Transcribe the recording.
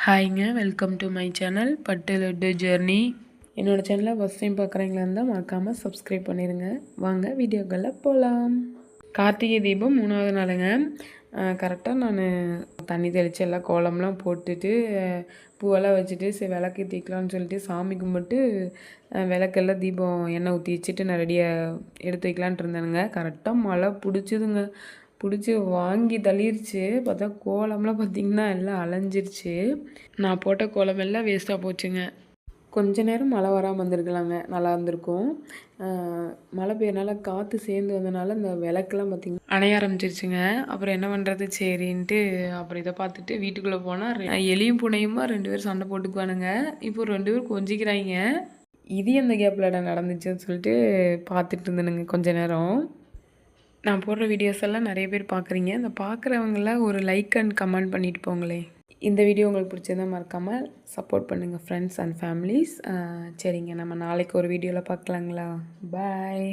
ஹாய்ங்க, welcome to my channel பட்டு laddu journey. என்னோடய சேனலை ஃபஸ்ட் டைம் பார்க்குறீங்களா இருந்தால் மறக்காமல் சப்ஸ்கிரைப் பண்ணிடுங்க. வாங்க வீடியோக்களில் போகலாம். கார்த்திகை தீபம் 3வது நாளுங்க. கரெக்டாக நான் தண்ணி தெளித்து எல்லாம் கோலம்லாம் போட்டுட்டு பூவெல்லாம் வச்சுட்டு சரி விளக்கு தீக்கலாம்னு சொல்லிட்டு சாமி கும்பிட்டு விளக்கெல்லாம் தீபம் எண்ணெய் ஊற்றி வச்சுட்டு நான் ரெடியாக எடுத்து வைக்கலான்ட்டு இருந்தேனுங்க. கரெக்டாக மழை பிடிச்சிதுங்க. பிடிச்சி வாங்கி தள்ளிருச்சு. பார்த்தா கோலம்லாம் பார்த்திங்கன்னா எல்லாம் அலைஞ்சிருச்சு. நான் போட்ட கோலம் எல்லாம் வேஸ்ட்டாக போச்சுங்க. கொஞ்ச நேரம் மழை வராமல் வந்திருக்கலாங்க, நல்லா இருந்திருக்கும். மழை பெய்யறனால காற்று சேர்ந்து வந்தனால இந்த விளக்குலாம் பார்த்திங்கன்னா அணைய ஆரம்பிச்சிருச்சுங்க. அப்புறம் என்ன பண்ணுறது சரின்ட்டு அப்புறம் இதை பார்த்துட்டு வீட்டுக்குள்ளே போனால் எலியும் பூனையுமா 2 பேரும் சண்டை போட்டுக்குவானுங்க. இப்போ 2 பேரும் கொஞ்சிக்கிறாங்க. இது எந்த கேப்பில் நடந்துச்சுன்னு சொல்லிட்டு பார்த்துட்டு இருந்தேனுங்க கொஞ்ச நேரம். நான் போடுற வீடியோஸ் எல்லாம் நிறைய பேர் பார்க்குறீங்க. இந்த பார்க்குறவங்கள ஒரு லைக் அண்ட் கமெண்ட் பண்ணிட்டு போங்களே. இந்த வீடியோ உங்களுக்கு பிடிச்சதா மறக்காமல் சப்போர்ட் பண்ணுங்கள் ஃப்ரெண்ட்ஸ் அண்ட் ஃபேமிலிஸ். சரிங்க, நம்ம நாளைக்கு ஒரு வீடியோவில் பார்க்கலாங்களா? பாய்.